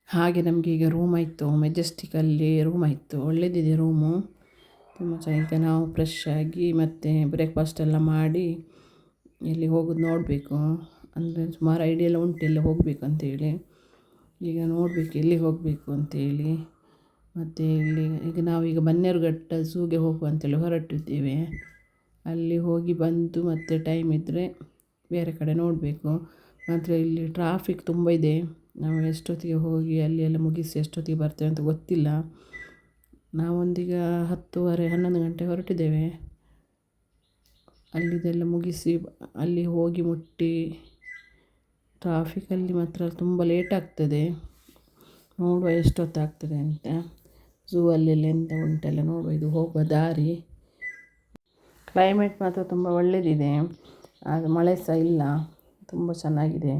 ಹಾಗೆ ನಮಗೆ ಈಗ ರೂಮ್ ಆಯಿತು, ಮೆಜೆಸ್ಟಿಕಲ್ಲಿ ರೂಮ್ ಆಯಿತು, ಒಳ್ಳೆಯದಿದೆ ರೂಮು ತುಂಬ ಚೆನ್ನಾಗಿ. ಈಗ ನಾವು ಫ್ರೆಶ್ ಆಗಿ ಮತ್ತು ಬ್ರೇಕ್ಫಾಸ್ಟ್ ಎಲ್ಲ ಮಾಡಿ ಎಲ್ಲಿ ಹೋಗೋದು ನೋಡಬೇಕು. ಅಂದರೆ ಸುಮಾರು ಐಡಿಯಾ ಎಲ್ಲ ಉಂಟು ಎಲ್ಲ ಹೋಗಬೇಕು ಅಂತೇಳಿ. ಈಗ ನೋಡಬೇಕು ಎಲ್ಲಿಗೆ ಹೋಗಬೇಕು ಅಂತೇಳಿ. ಮತ್ತು ಇಲ್ಲಿ ಈಗ ನಾವೀಗ ಬನ್ನೇರುಘಟ್ಟ ಝೂಗೆ ಹೋಗುವ ಅಂತೇಳಿ ಹೊರಟಿದ್ದೇವೆ. ಅಲ್ಲಿ ಹೋಗಿ ಬಂದು ಮತ್ತೆ ಟೈಮ್ ಇದ್ದರೆ ಬೇರೆ ಕಡೆ ನೋಡಬೇಕು. ಮಾತ್ರ ಇಲ್ಲಿ ಟ್ರಾಫಿಕ್ ತುಂಬ ಇದೆ. ನಾವು ಎಷ್ಟೊತ್ತಿಗೆ ಹೋಗಿ ಅಲ್ಲಿ ಎಲ್ಲ ಮುಗಿಸಿ ಎಷ್ಟೊತ್ತಿಗೆ ಬರ್ತೇವೆ ಅಂತ ಗೊತ್ತಿಲ್ಲ. ನಾವೊಂದೀಗ 10:30 11 ಗಂಟೆ ಹೊರಟಿದ್ದೇವೆ. ಅಲ್ಲಿದೆಲ್ಲ ಮುಗಿಸಿ ಅಲ್ಲಿ ಹೋಗಿ ಮುಟ್ಟಿ ಟ್ರಾಫಿಕಲ್ಲಿ ಮಾತ್ರ ತುಂಬ ಲೇಟ್ ಆಗ್ತದೆ. ನೋಡುವ ಎಷ್ಟೊತ್ತಾಗ್ತದೆ ಅಂತ. ಝೂ ಅಲ್ಲೆಲ್ಲ ಎಂತ ಉಂಟೆಲ್ಲ ನೋಡುವ. ಇದು ಹೋಗುವ ದಾರಿ. ಕ್ಲೈಮೇಟ್ ಮಾತ್ರ ತುಂಬ ಒಳ್ಳೆಯದಿದೆ, ಅದು ಮಳೆ ಸಹ ಇಲ್ಲ, ತುಂಬ ಚೆನ್ನಾಗಿದೆ.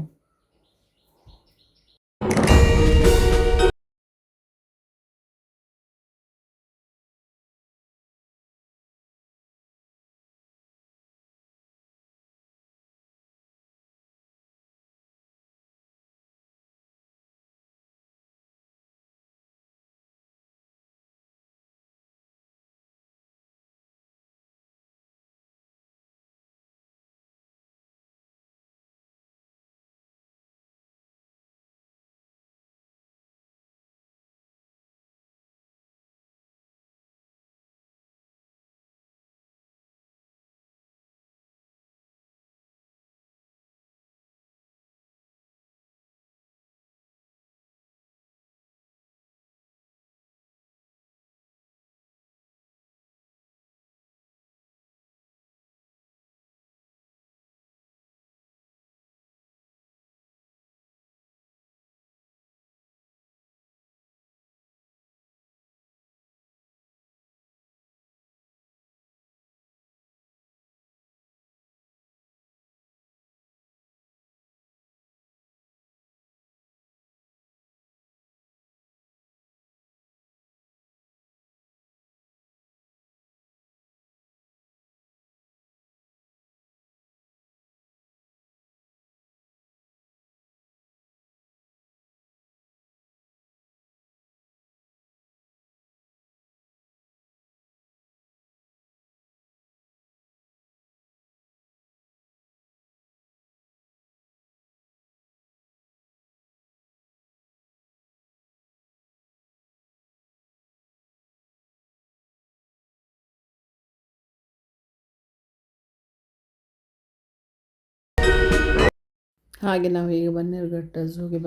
ಹಾಗೆ ನಾವು ಈಗ ಬನ್ನೇರುಘಟ್ಟ ಝೂಗೆ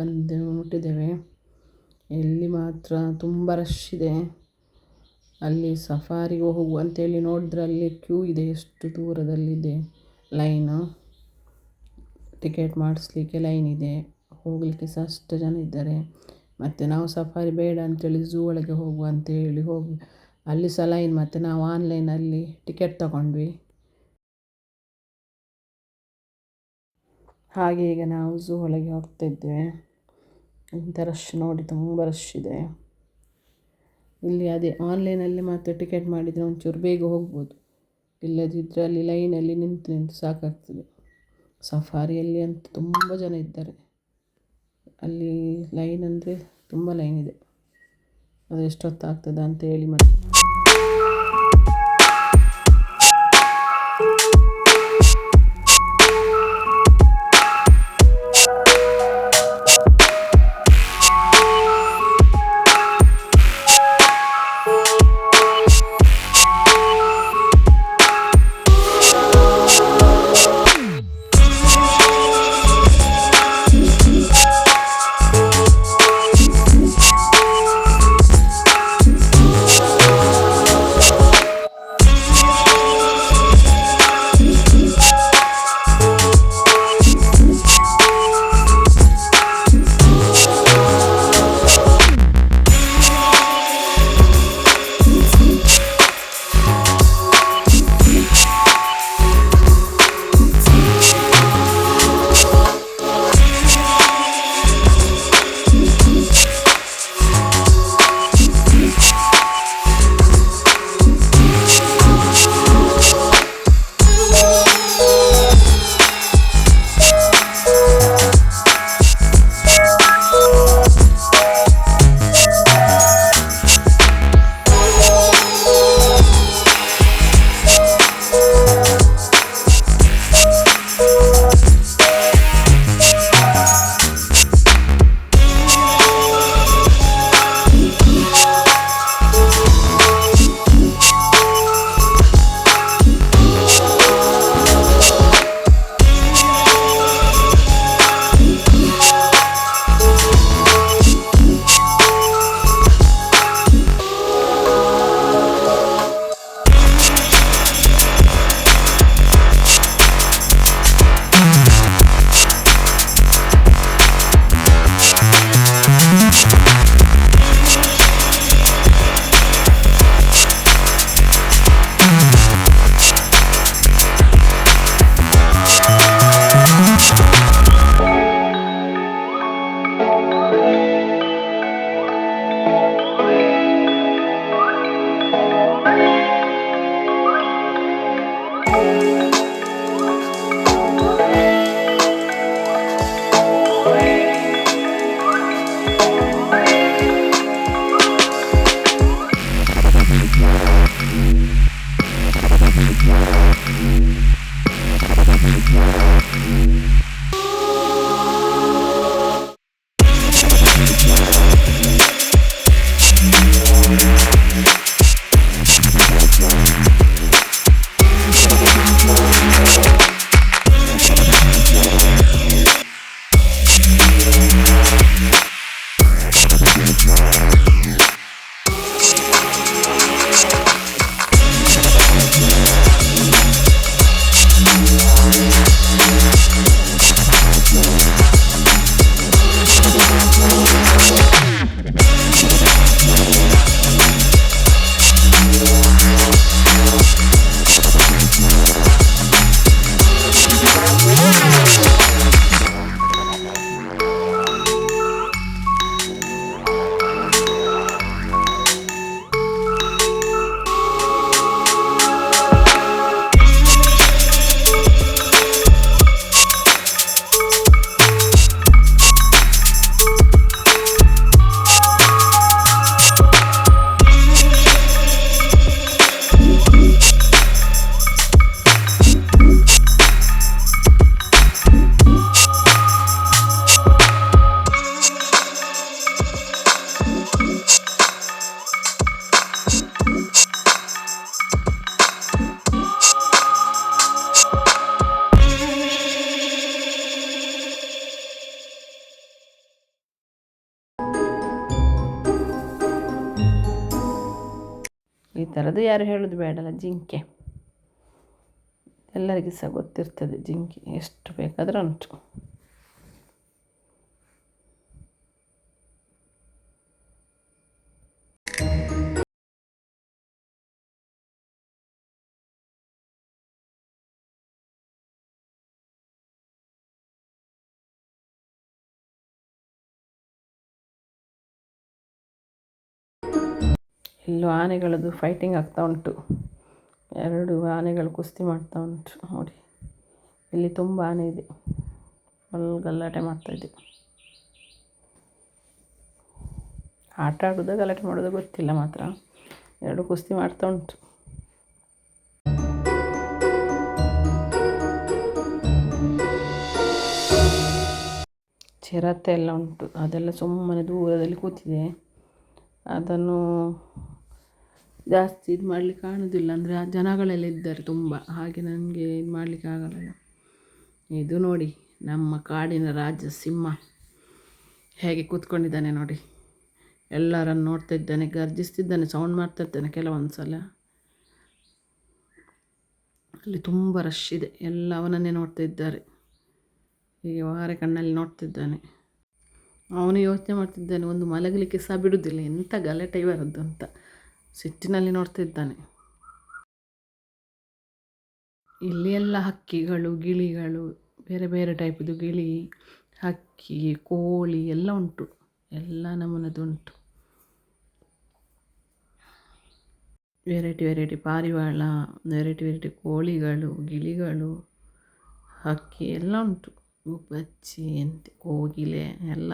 ಮುಟ್ಟಿದ್ದೇವೆ. ಇಲ್ಲಿ ಮಾತ್ರ ತುಂಬ ರಶ್ ಇದೆ. ಅಲ್ಲಿ ಸಫಾರಿಗೆ ಹೋಗುವ ಅಂತೇಳಿ ನೋಡಿದ್ರೆ ಅಲ್ಲಿ ಕ್ಯೂ ಇದೆ, ಎಷ್ಟು ದೂರದಲ್ಲಿದೆ ಲೈನು. ಟಿಕೆಟ್ ಮಾಡಿಸ್ಲಿಕ್ಕೆ ಲೈನ್ ಇದೆ, ಹೋಗಲಿಕ್ಕೆ ಸಹ ಅಷ್ಟು ಜನ ಇದ್ದಾರೆ. ಮತ್ತು ನಾವು ಸಫಾರಿ ಬೇಡ ಅಂತೇಳಿ ಝೂ ಒಳಗೆ ಹೋಗುವ ಅಂತೇಳಿ ಅಲ್ಲಿ ಸಹ ಲೈನ್. ಮತ್ತು ನಾವು ಆನ್ಲೈನಲ್ಲಿ ಟಿಕೆಟ್ ತಗೊಂಡ್ವಿ. ಹಾಗೆ ಈಗ ನಾವು ಝೂ ಒಳಗೆ ಹೋಗ್ತಾಯಿದ್ದೇವೆ. ಇಂಥ ರಶ್ ನೋಡಿ, ತುಂಬ ರಶ್ ಇದೆ ಇಲ್ಲಿ. ಅದೇ ಆನ್ಲೈನಲ್ಲಿ ಮಾತ್ರ ಟಿಕೆಟ್ ಮಾಡಿದರೆ ಒಂಚೂರು ಬೇಗ ಹೋಗ್ಬೋದು, ಇಲ್ಲದಿದ್ದರೆ ಅಲ್ಲಿ ಲೈನಲ್ಲಿ ನಿಂತು ಸಾಕಾಗ್ತದೆ. ಸಫಾರಿಯಲ್ಲಿ ಅಂತೂ ತುಂಬ ಜನ ಇದ್ದಾರೆ. ಅಲ್ಲಿ ಲೈನ್ ಅಂದರೆ ತುಂಬ ಲೈನ್ ಇದೆ. ಅದು ಎಷ್ಟೊತ್ತಾಗ್ತದೆ ಅಂತೇಳಿ ಮತ್ತೆ ಈ ಥರದ್ದು ಯಾರು ಹೇಳೋದು ಬೇಡಲ್ಲ, ಜಿಂಕೆ ಎಲ್ಲರಿಗೂ ಸಹ ಗೊತ್ತಿರ್ತದೆ. ಜಿಂಕೆ ಎಷ್ಟು ಬೇಕಾದರೂ ಉಂಟು. ಇಲ್ಲೂ ಆನೆಗಳದ್ದು ಫೈಟಿಂಗ್ ಆಗ್ತಾ ಉಂಟು. 2 ಆನೆಗಳು ಕುಸ್ತಿ ಮಾಡ್ತಾ ಉಂಟು ನೋಡಿ. ಇಲ್ಲಿ ತುಂಬ ಆನೆ ಇದೆ, ಗಲಾಟೆ ಮಾಡ್ತಾಯಿದೆ. ಆಟ ಆಡೋದು ಗಲಾಟೆ ಮಾಡೋದು ಗೊತ್ತಿಲ್ಲ, ಮಾತ್ರ 2 ಕುಸ್ತಿ ಮಾಡ್ತಾ ಉಂಟು. ಚಿರತೆ ಎಲ್ಲ ಉಂಟು, ಅದೆಲ್ಲ ಸುಮ್ಮನೆ ದೂರದಲ್ಲಿ ಕೂತಿದೆ. ಅದನ್ನು ಜಾಸ್ತಿ ಇದು ಮಾಡಲಿಕ್ಕೆ ಕಾಣೋದಿಲ್ಲ, ಅಂದರೆ ಆ ಜನಗಳೆಲ್ಲ ಇದ್ದಾರೆ ತುಂಬ, ಹಾಗೆ ನನಗೆ ಇದು ಮಾಡಲಿಕ್ಕೆ ಆಗಲ್ಲ. ಇದು ನೋಡಿ ನಮ್ಮ ಕಾಡಿನ ರಾಜ ಸಿಂಹ ಹೇಗೆ ಕೂತ್ಕೊಂಡಿದ್ದಾನೆ ನೋಡಿ. ಎಲ್ಲರನ್ನು ನೋಡ್ತಾ ಇದ್ದಾನೆ, ಗರ್ಜಿಸ್ತಿದ್ದಾನೆ, ಸೌಂಡ್ ಮಾಡ್ತಾ ಇದ್ದಾನೆ ಕೆಲವೊಂದು ಸಲ. ಅಲ್ಲಿ ತುಂಬ ರಶ್ ಇದೆ, ಎಲ್ಲ ಅವನನ್ನೇ ನೋಡ್ತಾ ಇದ್ದಾರೆ. ಹೀಗೆ ವಾರೆ ಕಣ್ಣಲ್ಲಿ ನೋಡ್ತಿದ್ದಾನೆ. ಅವನು ಯೋಚನೆ ಮಾಡ್ತಿದ್ದಾನೆ, ಒಂದು ಮಲಗಲಿಕ್ಕೆ ಸಹ ಬಿಡುವುದಿಲ್ಲ, ಎಂಥ ಗಲಾಟೆ ಇವರದ್ದು ಅಂತ ಸಿಟ್ಟಿನಲ್ಲಿ ನೋಡ್ತಿದ್ದಾನೆ. ಇಲ್ಲಿ ಎಲ್ಲ ಹಕ್ಕಿಗಳು, ಗಿಳಿಗಳು, ಬೇರೆ ಬೇರೆ ಟೈಪದು ಗಿಳಿ, ಹಕ್ಕಿ, ಕೋಳಿ ಎಲ್ಲ ಉಂಟು, ಎಲ್ಲ ನಮೂನದ್ದು ಉಂಟು. ವೆರೈಟಿ ಪಾರಿವಾಳ, ವೆರೈಟಿ ಕೋಳಿಗಳು, ಗಿಳಿಗಳು, ಹಕ್ಕಿ ಎಲ್ಲ ಉಂಟು. ಗುಬ್ಬಚ್ಚಿ, ಕೋಗಿಲೆ ಎಲ್ಲ.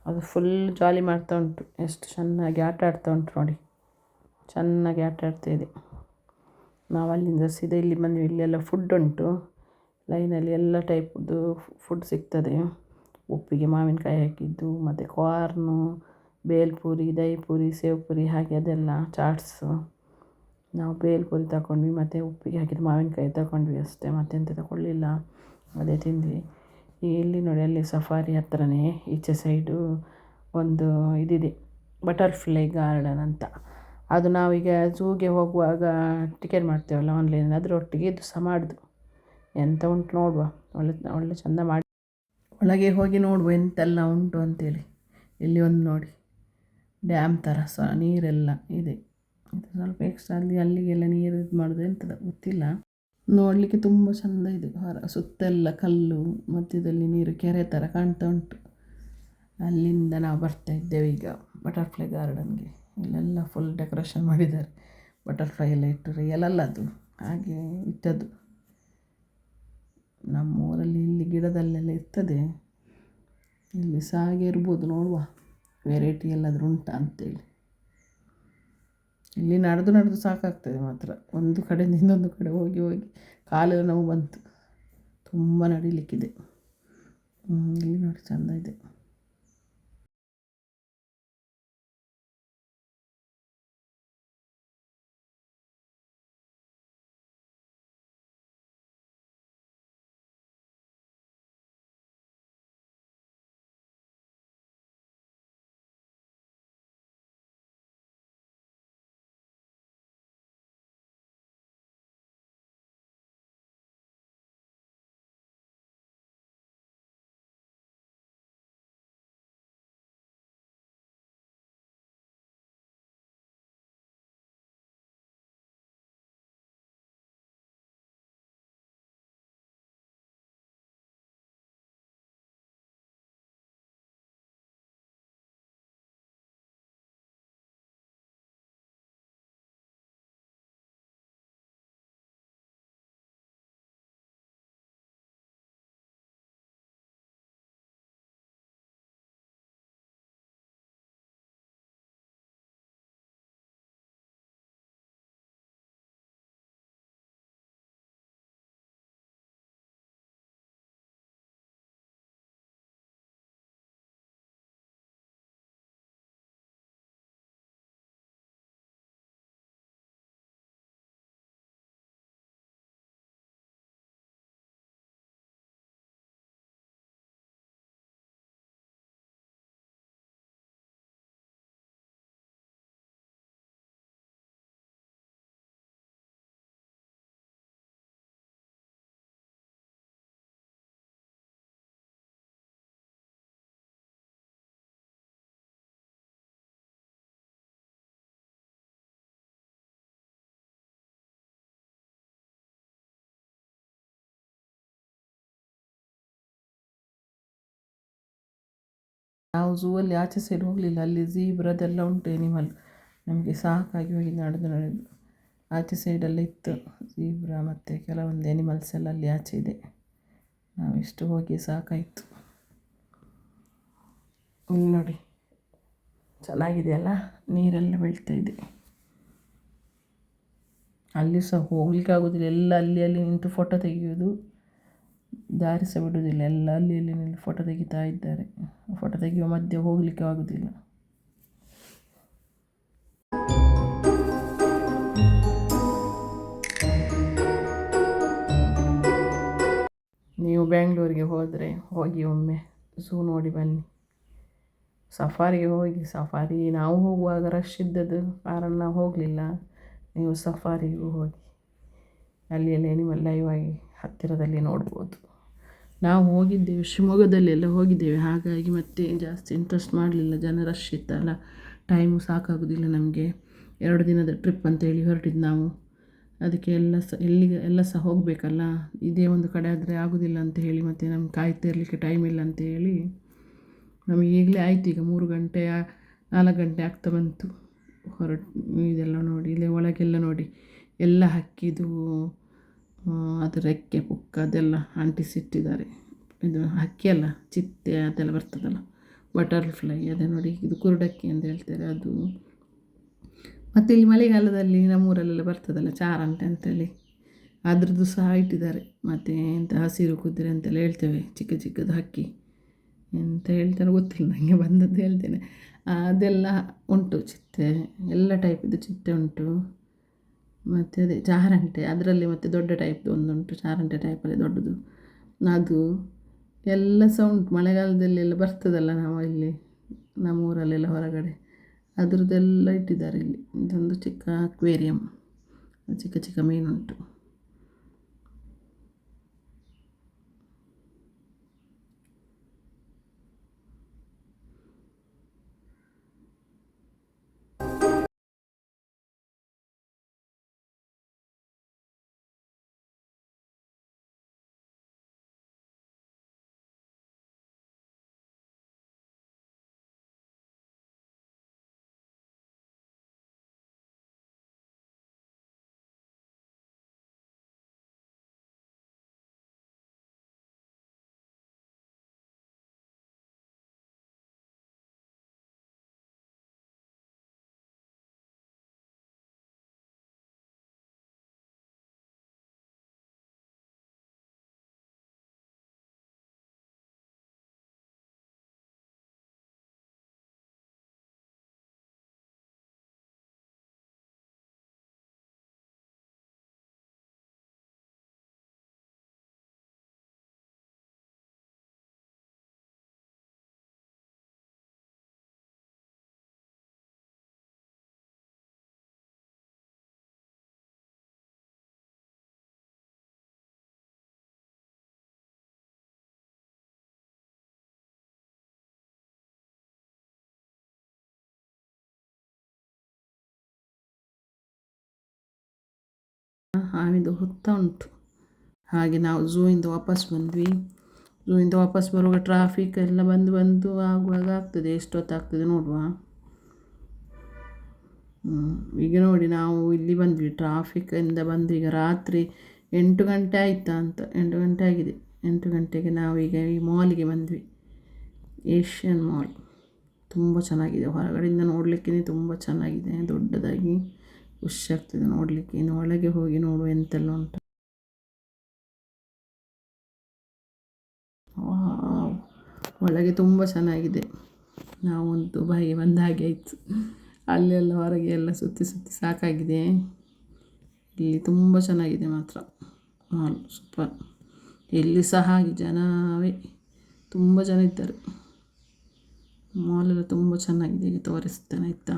ಅದು ಫುಲ್ ಜಾಲಿ ಮಾಡ್ತಾ ಉಂಟು. ಎಷ್ಟು ಚೆನ್ನಾಗಿ ಆಟ ಆಡ್ತಾ ಉಂಟು ನೋಡಿ, ಚೆನ್ನಾಗಿ ಆಟ ಆಡ್ತಾಯಿದೆ. ನಾವು ಅಲ್ಲಿಂದ ಸೀದಾ ಇಲ್ಲಿ ಬಂದ್ವಿ. ಇಲ್ಲೆಲ್ಲ ಫುಡ್ ಉಂಟು, ಲೈನಲ್ಲಿ ಎಲ್ಲ ಟೈಪ್ದು ಫುಡ್ ಸಿಗ್ತದೆ. ಉಪ್ಪಿಗೆ ಮಾವಿನಕಾಯಿ ಹಾಕಿದ್ದು, ಮತ್ತು ಕಾರ್ನು, ಬೇಲ್ಪುರಿ, ದಹಿಪುರಿ, ಸೇವ್ಪುರಿ ಹಾಗೆ ಅದೆಲ್ಲ ಚಾಟ್ಸು. ನಾವು ಬೇಲ್ಪುರಿ ತಗೊಂಡ್ವಿ, ಮತ್ತು ಉಪ್ಪಿಗೆ ಹಾಕಿದ ಮಾವಿನಕಾಯಿ ತಗೊಂಡ್ವಿ ಅಷ್ಟೇ, ಮತ್ತೆಂತ ತಗೊಳ್ಳಿಲ್ಲ, ಅದೇ ತಿಂದ್ವಿ. ಇಲ್ಲಿ ನೋಡಿ, ಅಲ್ಲಿ ಸಫಾರಿ ಹತ್ರನೇ ಈಚೆ ಸೈಡು ಒಂದು ಇದಿದೆ, ಬಟರ್ಫ್ಲೈ ಗಾರ್ಡನ್ ಅಂತ. ಅದು ನಾವೀಗ ಝೂಗೆ ಹೋಗುವಾಗ ಟಿಕೆಟ್ ಮಾಡ್ತೇವಲ್ಲ ಆನ್ಲೈನ್, ಅದರೊಟ್ಟಿಗೆ ಇದು ಸಹ ಮಾಡಿದ್ದು. ಎಂತ ಉಂಟು ನೋಡುವ, ಒಳ್ಳೆ ಚೆಂದ ಮಾಡಿ ಒಳಗೆ ಹೋಗಿ ನೋಡುವ ಎಂತೆಲ್ಲ ಉಂಟು ಅಂತೇಳಿ. ಇಲ್ಲಿ ಒಂದು ನೋಡಿ, ಡ್ಯಾಮ್ ಥರ ಸಹ ನೀರೆಲ್ಲ ಇದೆ. ಇದು ಸ್ವಲ್ಪ ಎಕ್ಸ್ಟ್ರಾ ಅಲ್ಲಿಗೆಲ್ಲ ನೀರು ಇದು ಮಾಡೋದು ಎಂತದ ಗೊತ್ತಿಲ್ಲ. ನೋಡಲಿಕ್ಕೆ ತುಂಬ ಚೆಂದ ಇದೆ. ಸುತ್ತೆಲ್ಲ ಕಲ್ಲು, ಮಧ್ಯದಲ್ಲಿ ನೀರು, ಕೆರೆ ಥರ ಕಾಣ್ತಾ ಉಂಟು. ಅಲ್ಲಿಂದ ನಾವು ಬರ್ತಾ ಇದ್ದೇವೆ ಈಗ ಬಟರ್ಫ್ಲೈ ಗಾರ್ಡನ್ಗೆ. ಇಲ್ಲೆಲ್ಲ ಫುಲ್ ಡೆಕೋರೇಷನ್ ಮಾಡಿದ್ದಾರೆ, ಬಟರ್ಫ್ಲೈ ಎಲ್ಲ ಇಟ್ಟು ರಿಯಲ್ ಅಲ್ಲ ಅದು, ಹಾಗೆ ಇಟ್ಟದ್ದು. ನಮ್ಮೂರಲ್ಲಿ ಇಲ್ಲಿ ಗಿಡದಲ್ಲೆಲ್ಲ ಇರ್ತದೆ, ಇಲ್ಲಿ ಸಹ ಹಾಗೆ ಇರ್ಬೋದು. ನೋಡುವ ವೆರೈಟಿ ಎಲ್ಲಾದರೂ ಉಂಟಾ ಅಂತೇಳಿ. ಇಲ್ಲಿ ನಡೆದು ಸಾಕಾಗ್ತದೆ ಮಾತ್ರ, ಒಂದು ಕಡೆಯಿಂದ ಇನ್ನೊಂದು ಕಡೆ ಹೋಗಿ ಕಾಲೆಲ್ಲ ನೋವು ಬಂತು, ತುಂಬ ನಡಿಲಿಕ್ಕಿದೆ. ಇಲ್ಲಿ ನೋಡಿ ಚೆಂದ ಇದೆ. ನಾವು ಝೂ ಅಲ್ಲಿ ಆಚೆ ಸೈಡ್ ಹೋಗಲಿಲ್ಲ, ಅಲ್ಲಿ ಝೀಬ್ರದೆಲ್ಲ ಉಂಟು ಎನಿಮಲ್. ನಮಗೆ ಸಾಕಾಗಿ ಹೋಗಿ ನಡೆದು ಆಚೆ ಸೈಡೆಲ್ಲ ಇತ್ತು ಝೀಬ್ರಾ, ಮತ್ತು ಕೆಲವೊಂದು ಎನಿಮಲ್ಸ್ ಎಲ್ಲ ಅಲ್ಲಿ ಆಚೆ ಇದೆ. ನಾವು ಇಷ್ಟು ಹೋಗಿ ಸಾಕಾಯಿತು. ಇಲ್ಲಿ ನೋಡಿ ಚೆನ್ನಾಗಿದೆಯಲ್ಲ, ನೀರೆಲ್ಲ ಬೀಳ್ತಾ ಇದೆ. ಅಲ್ಲಿ ಸಹ ಹೋಗ್ಲಿಕ್ಕೆ ಆಗೋದಿಲ್ಲ, ಎಲ್ಲ ಅಲ್ಲಿ ನಿಂತು ಫೋಟೋ ತೆಗೆಯೋದು, ದಾರಿ ಸಹ ಬಿಡೋದಿಲ್ಲ. ಎಲ್ಲ ಅಲ್ಲಿ ನಿಂತು ಫೋಟೋ ತೆಗಿತಾ ಇದ್ದಾರೆ. ಫೋಟೋ ತೆಗೆಯುವ ಮಧ್ಯೆ ಹೋಗಲಿಕ್ಕೆ ಆಗೋದಿಲ್ಲ. ನೀವು ಬೆಂಗಳೂರಿಗೆ ಹೋದರೆ ಹೋಗಿ ಒಮ್ಮೆ ಝೂ ನೋಡಿ ಬನ್ನಿ. ಸಫಾರಿಗೆ ಹೋಗಿ, ಸಫಾರಿ ನಾವು ಹೋಗುವಾಗ ರಶ್ ಇದ್ದದ್ದು ಕಾರಣ ನಾವು ಹೋಗಲಿಲ್ಲ. ನೀವು ಸಫಾರಿಗೂ ಹೋಗಿ, ಅಲ್ಲಿ ಎನಿಮಲ್ ಲೈವ್ ಆಗಿ ಹತ್ತಿರದಲ್ಲಿ ನೋಡ್ಬೋದು. ನಾವು ಹೋಗಿದ್ದೇವೆ, ಶಿವಮೊಗ್ಗದಲ್ಲೆಲ್ಲ ಹೋಗಿದ್ದೇವೆ, ಹಾಗಾಗಿ ಮತ್ತೆ ಜಾಸ್ತಿ ಇಂಟ್ರೆಸ್ಟ್ ಮಾಡಲಿಲ್ಲ. ಜನ ರಶ್ ಇತ್ತಲ್ಲ, ಟೈಮು ಸಾಕಾಗೋದಿಲ್ಲ ನಮಗೆ. 2 ದಿನದ ಟ್ರಿಪ್ ಅಂತೇಳಿ ಹೊರಟಿದ್ದು ನಾವು. ಅದಕ್ಕೆ ಎಲ್ಲ ಸಹ ಹೋಗಬೇಕಲ್ಲ, ಇದೇ ಒಂದು ಕಡೆ ಆದರೆ ಆಗೋದಿಲ್ಲ ಅಂತ ಹೇಳಿ, ಮತ್ತು ನಮ್ಗೆ ಕಾಯ್ತಾ ಇರಲಿಕ್ಕೆ ಟೈಮ್ ಇಲ್ಲ ಅಂತ ಹೇಳಿ ನಮಗೆ ಈಗಲೇ ಆಯಿತು. ಈಗ 3 ಗಂಟೆ 4 ಗಂಟೆ ಆಗ್ತಾ ಬಂತು ಇದೆಲ್ಲ ನೋಡಿ. ಇಲ್ಲಿ ಒಳಗೆಲ್ಲ ನೋಡಿ, ಎಲ್ಲ ಹಕ್ಕಿದು ಅದು ರೆಕ್ಕೆ ಪುಕ್ಕ ಅದೆಲ್ಲ ಅಂಟಿಸಿಟ್ಟಿದ್ದಾರೆ. ಇದು ಹಕ್ಕಿ ಅಲ್ಲ, ಚಿಟ್ಟೆ ಅದೆಲ್ಲ ಬರ್ತದಲ್ಲ, ಬಟರ್ಫ್ಲೈ ಅದೇ ನೋಡಿ, ಇದು ಕುರುಡಕ್ಕಿ ಅಂತ ಹೇಳ್ತಾರೆ ಅದು. ಮತ್ತು ಇಲ್ಲಿ ಮಳೆಗಾಲದಲ್ಲಿ ನಮ್ಮೂರಲ್ಲೆಲ್ಲ ಬರ್ತದಲ್ಲ ಚಾರಂಟೆ ಅಂತೇಳಿ, ಅದ್ರದ್ದು ಸಹ ಇಟ್ಟಿದ್ದಾರೆ. ಮತ್ತು ಎಂಥ ಹಸಿರು ಕುದುರೆ ಅಂತೆಲ್ಲ ಹೇಳ್ತೇವೆ, ಚಿಕ್ಕ ಚಿಕ್ಕದು ಹಕ್ಕಿ ಎಂತ ಹೇಳ್ತಾರೆ ಗೊತ್ತಿಲ್ಲ ನನಗೆ, ಬಂದದ್ದು ಹೇಳ್ತೇನೆ. ಅದೆಲ್ಲ ಉಂಟು, ಚಿಟ್ಟೆ ಎಲ್ಲ ಟೈಪಿದ್ದು ಚಿಟ್ಟೆ ಉಂಟು. ಮತ್ತು ಅದೇ ಚಾರಂಟೆ, ಅದರಲ್ಲಿ ಮತ್ತು ದೊಡ್ಡ ಟೈಪ್ದು ಒಂದುಂಟು, ಚಾರಂಟೆ ಟೈಪಲ್ಲಿ ದೊಡ್ಡದು, ಅದು ಎಲ್ಲ ಸಹ ಉಂಟು. ಮಳೆಗಾಲದಲ್ಲೆಲ್ಲ ಬರ್ತದಲ್ಲ ನಾವು ಇಲ್ಲಿ ನಮ್ಮೂರಲ್ಲೆಲ್ಲ ಹೊರಗಡೆ, ಅದ್ರದ್ದೆಲ್ಲ ಇಟ್ಟಿದ್ದಾರೆ ಇಲ್ಲಿ. ಇದೊಂದು ಚಿಕ್ಕ ಅಕ್ವೇರಿಯಂ, ಚಿಕ್ಕ ಚಿಕ್ಕ ಮೀನುಂಟು. ಆಮೇಲೆ ಹೊತ್ತ ಉಂಟು. ಹಾಗೆ ನಾವು ಝೂಯಿಂದ ವಾಪಸ್ ಬಂದ್ವಿ. ಝೂಯಿಂದ ವಾಪಸ್ ಬರುವಾಗ ಟ್ರಾಫಿಕ್ ಎಲ್ಲ ಬಂದು ಆಗುವಾಗ ಆಗ್ತದೆ, ಎಷ್ಟೊತ್ತಾಗ್ತದೆ ನೋಡುವ. ಈಗ ನೋಡಿ ನಾವು ಇಲ್ಲಿ ಬಂದ್ವಿ, ಟ್ರಾಫಿಕ್ಕಿಂದ ಬಂದು ಈಗ ರಾತ್ರಿ 8 ಗಂಟೆ ಆಯಿತಾ ಅಂತ, 8 ಗಂಟೆ ಆಗಿದೆ. 8 ಗಂಟೆಗೆ ನಾವೀಗ ಈ ಮಾಲಿಗೆ ಬಂದ್ವಿ, ಏಷ್ಯನ್ ಮಾಲ್. ತುಂಬ ಚೆನ್ನಾಗಿದೆ, ಹೊರಗಡೆಯಿಂದ ನೋಡಲಿಕ್ಕೆ ತುಂಬ ಚೆನ್ನಾಗಿದೆ, ದೊಡ್ಡದಾಗಿ ಖುಷಿ ಆಗ್ತದೆ ನೋಡಲಿಕ್ಕೆ. ಇನ್ನು ಒಳಗೆ ಹೋಗಿ ನೋಡುವ ಎಂತೆಲ್ಲ ಉಂಟು. ಒಳಗೆ ತುಂಬ ಚೆನ್ನಾಗಿದೆ. ನಾವೊಂದು ದುಬೈಗೆ ಬಂದ ಹಾಗೆ ಆಯಿತು. ಅಲ್ಲೆಲ್ಲ ಹೊರಗೆ ಎಲ್ಲ ಸುತ್ತಿ ಸಾಕಾಗಿದೆ. ಇಲ್ಲಿ ತುಂಬ ಚೆನ್ನಾಗಿದೆ ಮಾತ್ರ ಮಾಲ್, ಸೂಪರ್. ಎಲ್ಲಿ ಸಹ ಹಾಗೆ ಜನವೇ, ತುಂಬ ಜನ ಇದ್ದಾರೆ. ಮಾಲೆಲ್ಲ ತುಂಬ ಚೆನ್ನಾಗಿದೆ, ಈಗ ತೋರಿಸ್ತೇನೆ ಆಯಿತಾ.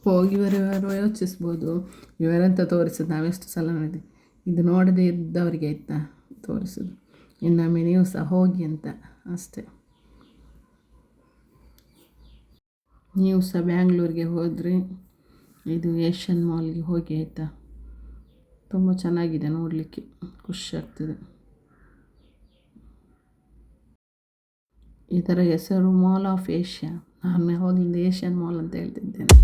ಹೋಗಿ ಬರುವವರು ಯೋಚಿಸ್ಬೋದು, ಇವರೆಂತ ತೋರಿಸೋದು, ನಾವೆಷ್ಟು ಸಲ ನೋಡಿದೆ, ಇದು ನೋಡದೇ ಇದ್ದವರಿಗೆ ಆಯಿತಾ ತೋರಿಸೋದು. ಇನ್ನೊಮ್ಮೆ ನೀವು ಸಹ ಹೋಗಿ ಅಂತ ಅಷ್ಟೇ. ನೀವು ಸಹ ಬ್ಯಾಂಗ್ಳೂರಿಗೆ ಹೋದರೆ ಇದು ಏಷ್ಯನ್ ಮಾಲ್ಗೆ ಹೋಗಿ ಆಯಿತಾ. ತುಂಬ ಚೆನ್ನಾಗಿದೆ ನೋಡಲಿಕ್ಕೆ, ಖುಷಿ ಆಗ್ತದೆ. ಇದರ ಹೆಸರು ಮಾಲ್ ಆಫ್ ಏಷ್ಯಾ. ನಾನು ಯಾವಾಗಲಿಂದ ಏಷ್ಯನ್ ಮಾಲ್ ಅಂತ ಹೇಳ್ತಿದ್ದೇನೆ.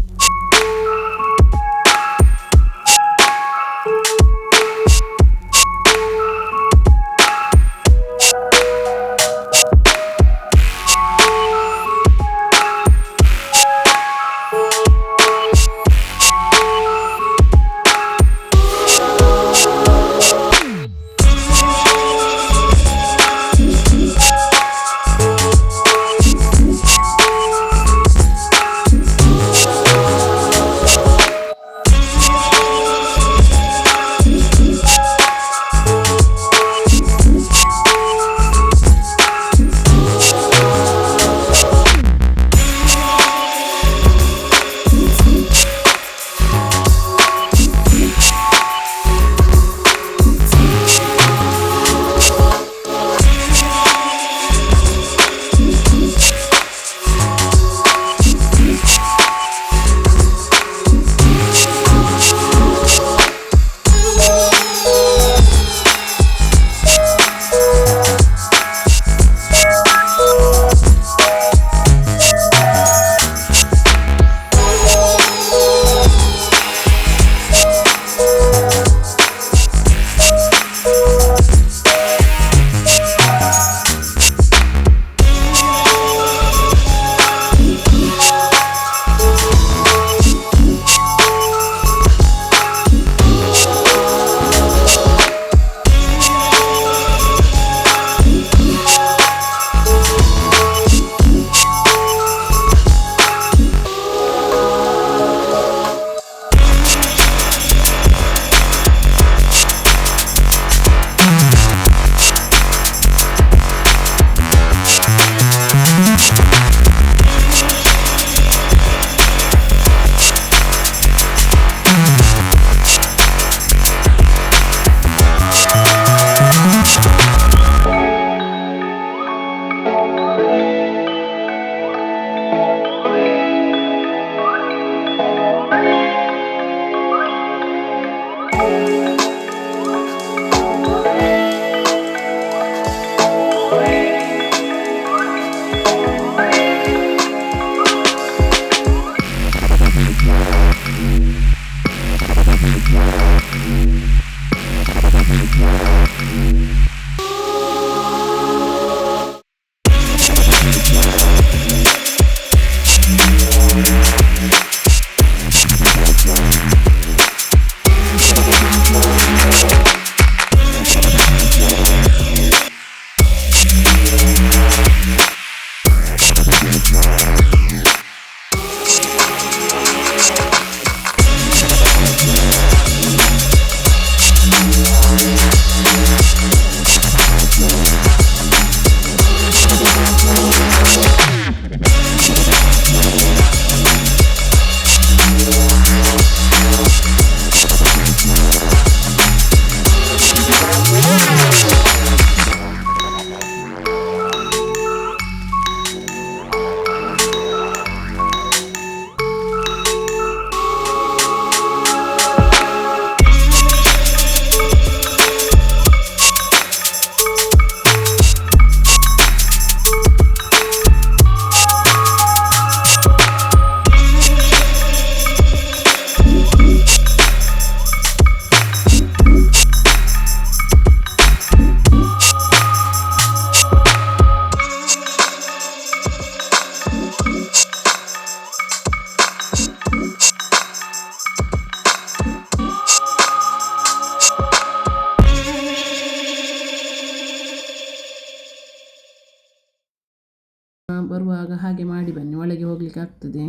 ಬರುವಾಗ ಹಾಗೆ ಮಾಡಿ ಬನ್ನಿ, ಒಳಗೆ ಹೋಗಲಿಕ್ಕೆ ಆಗ್ತದೆ.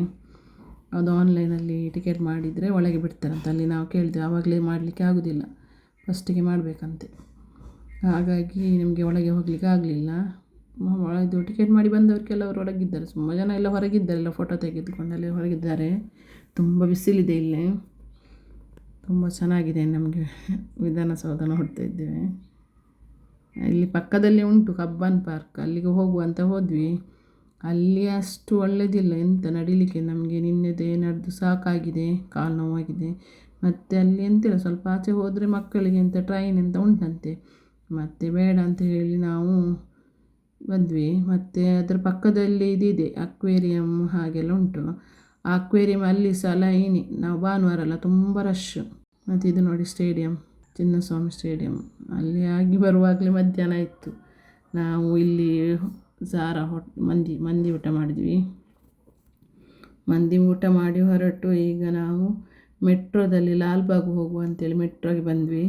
ಅದು ಆನ್ಲೈನಲ್ಲಿ ಟಿಕೆಟ್ ಮಾಡಿದರೆ ಒಳಗೆ ಬಿಡ್ತಾರಂತೆ. ಅಲ್ಲಿ ನಾವು ಕೇಳಿದೆ, ಆವಾಗಲೇ ಮಾಡಲಿಕ್ಕೆ ಆಗೋದಿಲ್ಲ, ಫಸ್ಟಿಗೆ ಮಾಡಬೇಕಂತೆ. ಹಾಗಾಗಿ ನಿಮಗೆ ಒಳಗೆ ಹೋಗಲಿಕ್ಕೆ ಆಗಲಿಲ್ಲ. ಇದು ಟಿಕೆಟ್ ಮಾಡಿ ಬಂದವರು ಕೆಲವರು ಒಳಗಿದ್ದಾರೆ, ಸುಮಾರು ಜನ ಎಲ್ಲ ಹೊರಗಿದ್ದಾರೆ, ಎಲ್ಲ ಫೋಟೋ ತೆಗೆದುಕೊಂಡು ಅಲ್ಲಿ ಹೊರಗಿದ್ದಾರೆ. ತುಂಬ ಬಿಸಿಲಿದೆ ಇಲ್ಲಿ, ತುಂಬ ಚೆನ್ನಾಗಿದೆ. ನಮಗೆ ವಿಧಾನಸೌಧ ನೋಡ್ತಾ ಇದ್ದೇವೆ. ಇಲ್ಲಿ ಪಕ್ಕದಲ್ಲಿ ಉಂಟು ಕಬ್ಬನ್ ಪಾರ್ಕ್, ಅಲ್ಲಿಗೆ ಹೋಗುವಂತ ಹೋದ್ವಿ. ಅಲ್ಲಿ ಅಷ್ಟು ಒಳ್ಳೆಯದಿಲ್ಲ, ಎಂತ ನಡಿಲಿಕ್ಕೆ ನಮಗೆ ನಿನ್ನೆದೇ ನಡೆದು ಸಾಕಾಗಿದೆ, ಕಾಲು ನೋವಾಗಿದೆ. ಮತ್ತು ಅಲ್ಲಿ ಎಂತಿಲ್ಲ, ಸ್ವಲ್ಪ ಆಚೆ ಹೋದರೆ ಮಕ್ಕಳಿಗೆ ಎಂತ ಟ್ರೈನ್ ಅಂತ ಉಂಟಂತೆ, ಮತ್ತು ಬೇಡ ಅಂತ ಹೇಳಿ ನಾವು ಬಂದ್ವಿ. ಮತ್ತು ಅದರ ಪಕ್ಕದಲ್ಲಿ ಇದಿದೆ ಅಕ್ವೇರಿಯಂ ಹಾಗೆಲ್ಲ ಉಂಟು. ಆ ಅಕ್ವೇರಿಯಂ ಅಲ್ಲಿ ಸಹ ಲೈನಿ, ನಾವು ಭಾನುವಾರ ಅಲ್ಲ, ತುಂಬ ರಶ್. ಮತ್ತು ಇದು ನೋಡಿ ಸ್ಟೇಡಿಯಂ, ಚಿನ್ನಸ್ವಾಮಿ ಸ್ಟೇಡಿಯಂ. ಅಲ್ಲಿ ಆಗಿ ಬರುವಾಗಲೇ ಮಧ್ಯಾಹ್ನ ಆಯಿತು. ನಾವು ಇಲ್ಲಿ ಝಾರಾ ಮಂದಿ ಊಟ ಮಾಡಿದ್ವಿ. ಮಂದಿ ಊಟ ಮಾಡಿ ಹೊರಟು ಈಗ ನಾವು ಮೆಟ್ರೋದಲ್ಲಿ ಲಾಲ್ಬಾಗ್ ಹೋಗುವ ಅಂತೇಳಿ ಮೆಟ್ರೋಗೆ ಬಂದ್ವಿ.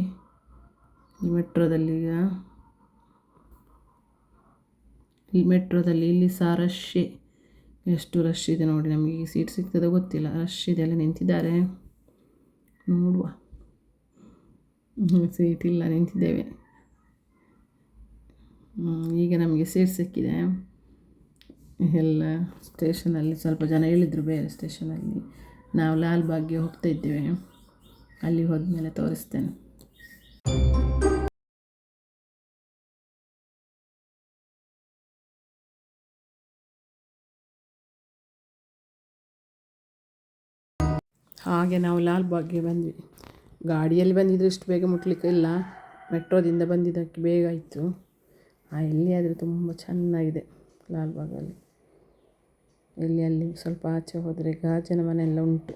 ಈ ಮೆಟ್ರೋದಲ್ಲಿ ಇಲ್ಲಿ ಸಹ ರಶ್ಶೇ, ಎಷ್ಟು ರಶ್ ಇದೆ ನೋಡಿ. ನಮಗೆ ಈ ಸೀಟ್ ಸಿಗ್ತದೆ ಗೊತ್ತಿಲ್ಲ, ರಶ್ ಇದೆ, ಎಲ್ಲ ನಿಂತಿದ್ದಾರೆ. ನೋಡುವ, ಸೀಟ್ ಇಲ್ಲ, ನಿಂತಿದ್ದೇವೆ. ಈಗ ನಮಗೆ ಸೀಟ್ ಸಿಕ್ಕಿದೆ. ಎಲ್ಲ ಸ್ಟೇಷನಲ್ಲಿ ಸ್ವಲ್ಪ ಜನ ಇಳಿದ್ರು, ಬೇರೆ ಸ್ಟೇಷನಲ್ಲಿ. ನಾವು ಲಾಲ್ಬಾಗ್ಗೆ ಹೋಗ್ತಾ ಇದ್ದೇವೆ, ಅಲ್ಲಿ ಹೋದ್ಮೇಲೆ ತೋರಿಸ್ತೇನೆ. ಹಾಗೆ ನಾವು ಲಾಲ್ಬಾಗ್ಗೆ ಬಂದ್ವಿ. ಗಾಡಿಯಲ್ಲಿ ಬಂದಿದ್ದು ಇಷ್ಟು ಬೇಗ ಮುಟ್ಲಿಕ್ಕೆ ಇಲ್ಲ, ಮೆಟ್ರೋದಿಂದ ಬಂದಿದ್ದಕ್ಕೆ ಬೇಗ ಆಯಿತು. ಇಲ್ಲಿ ಆದರೆ ತುಂಬ ಚೆನ್ನಾಗಿದೆ ಲಾಲ್ಬಾಗಲ್ಲಿ. ಅಲ್ಲಿ ಸ್ವಲ್ಪ ಆಚೆ ಹೋದರೆ ಗಾಜಿನ ಮನೆ ಎಲ್ಲ ಉಂಟು.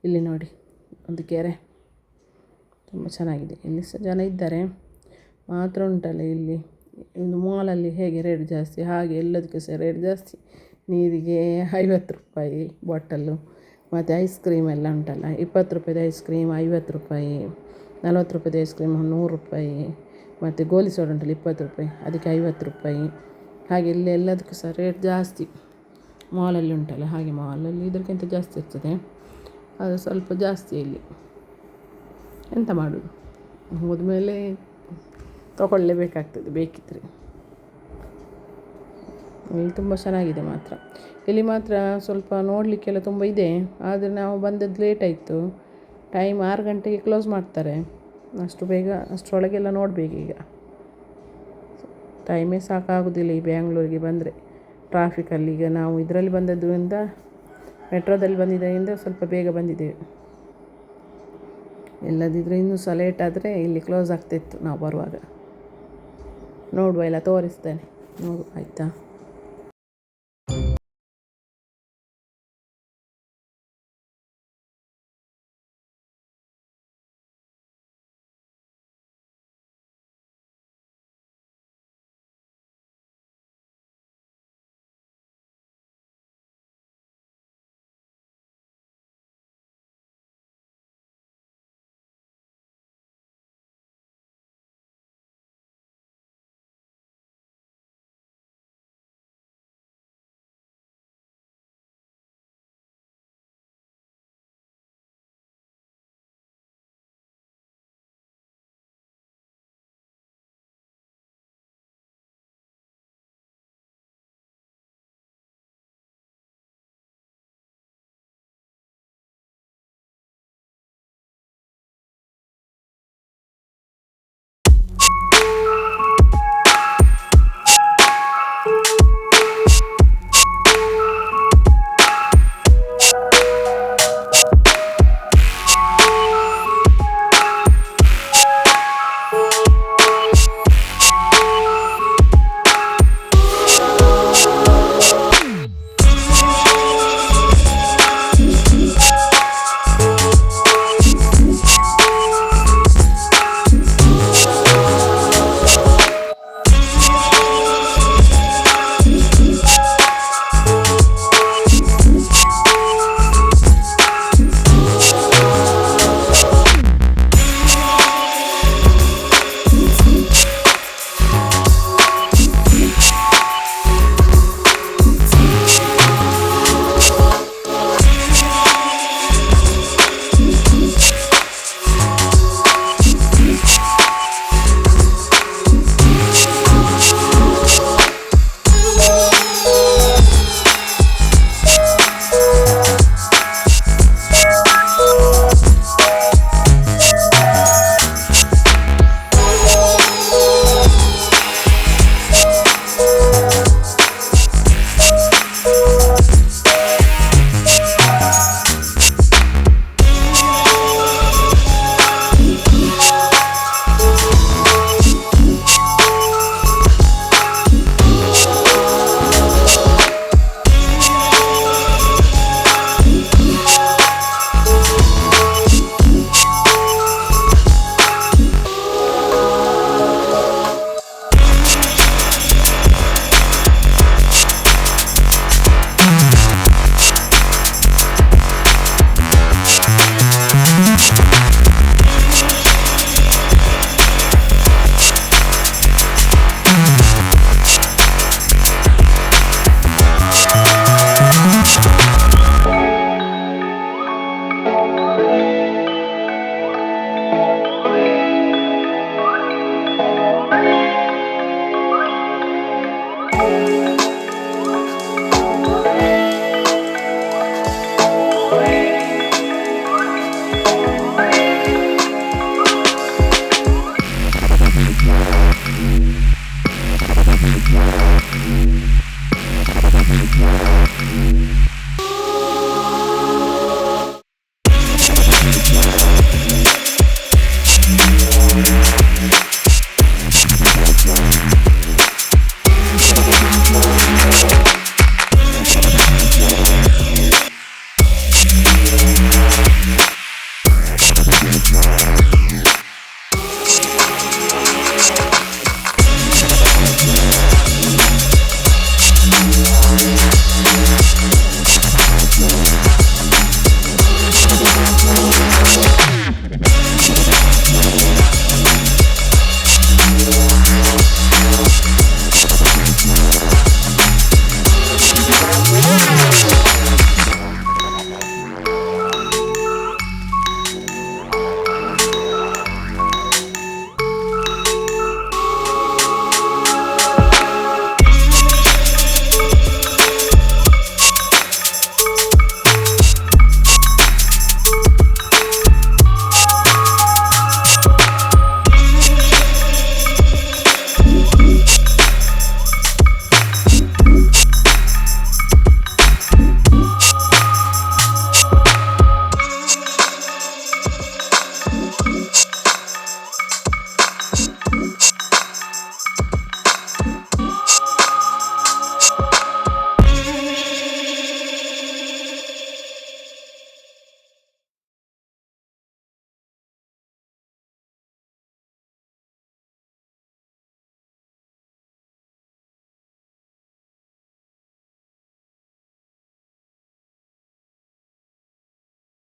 ಇಲ್ಲಿ ನೋಡಿ ಒಂದು ಕೆರೆ, ತುಂಬ ಚೆನ್ನಾಗಿದೆ. ಇಲ್ಲಿ ಸಹ ಜನ ಇದ್ದಾರೆ, ಮಾತ್ರ ಉಂಟಲ್ಲ ಇಲ್ಲಿ ಒಂದು ಮಾಲಲ್ಲಿ ಹೇಗೆ ರೇಟ್ ಜಾಸ್ತಿ, ಹಾಗೆ ಎಲ್ಲದಕ್ಕೂ ಸಹ ರೇಟ್ ಜಾಸ್ತಿ. ನೀರಿಗೆ 50 ರೂಪಾಯಿ ಬಾಟಲ್ಲು, ಮತ್ತು ಐಸ್ ಕ್ರೀಮ್ ಎಲ್ಲ ಉಂಟಲ್ಲ, 20 ರೂಪಾಯಿದು ಐಸ್ ಕ್ರೀಮ್ 50 ರೂಪಾಯಿ, 40 ರೂಪಾಯಿದು ಐಸ್ ಕ್ರೀಮ್ 100 ರೂಪಾಯಿ, ಮತ್ತು ಗೋಲಿ ಸೋಡಾ ಉಂಟಲ್ಲ 20 ರೂಪಾಯಿ, ಅದಕ್ಕೆ 50 ರೂಪಾಯಿ. ಹಾಗೆ ಇಲ್ಲಿ ಎಲ್ಲದಕ್ಕೂ ಸಹ ರೇಟ್ ಜಾಸ್ತಿ. ಮಾಲಲ್ಲಿ ಉಂಟಲ್ಲ ಹಾಗೆ, ಮಾಲಲ್ಲಿ ಇದಕ್ಕಿಂತ ಜಾಸ್ತಿ ಇರ್ತದೆ, ಅದು ಸ್ವಲ್ಪ ಜಾಸ್ತಿ ಇಲ್ಲಿ. ಎಂತ ಮಾಡೋದು, ಹೋದ್ಮೇಲೆ ತಗೊಳ್ಳೇಬೇಕಾಗ್ತದೆ ಬೇಕಿದ್ದರೆ. ಇಲ್ಲಿ ತುಂಬ ಚೆನ್ನಾಗಿದೆ ಮಾತ್ರ. ಇಲ್ಲಿ ಮಾತ್ರ ಸ್ವಲ್ಪ ನೋಡಲಿಕ್ಕೆಲ್ಲ ತುಂಬ ಇದೆ, ಆದರೆ ನಾವು ಬಂದದ್ದು ಲೇಟ್ ಆಯಿತು. ಟೈಮ್ 6 ಗಂಟೆಗೆ ಕ್ಲೋಸ್ ಮಾಡ್ತಾರೆ. ಅಷ್ಟು ಬೇಗ ಅಷ್ಟರೊಳಗೆಲ್ಲ ನೋಡಬೇಕೀಗ. ಟೈಮೇ ಸಾಕಾಗೋದಿಲ್ಲ ಈ ಬ್ಯಾಂಗ್ಳೂರಿಗೆ ಬಂದರೆ ಟ್ರಾಫಿಕಲ್ಲಿ. ಈಗ ನಾವು ಇದರಲ್ಲಿ ಬಂದದ್ದರಿಂದ, ಮೆಟ್ರೋದಲ್ಲಿ ಬಂದಿದ್ದರಿಂದ ಸ್ವಲ್ಪ ಬೇಗ ಬಂದಿದ್ದೇವೆ. ಇಲ್ಲದಿದ್ದರೆ ಇನ್ನೂ ಸಹ ಲೇಟ್ ಆದರೆ ಇಲ್ಲಿ ಕ್ಲೋಸ್ ಆಗ್ತಿತ್ತು ನಾವು ಬರುವಾಗ. ನೋಡುವ, ಎಲ್ಲ ತೋರಿಸ್ತೇನೆ, ನೋಡು ಆಯಿತಾ.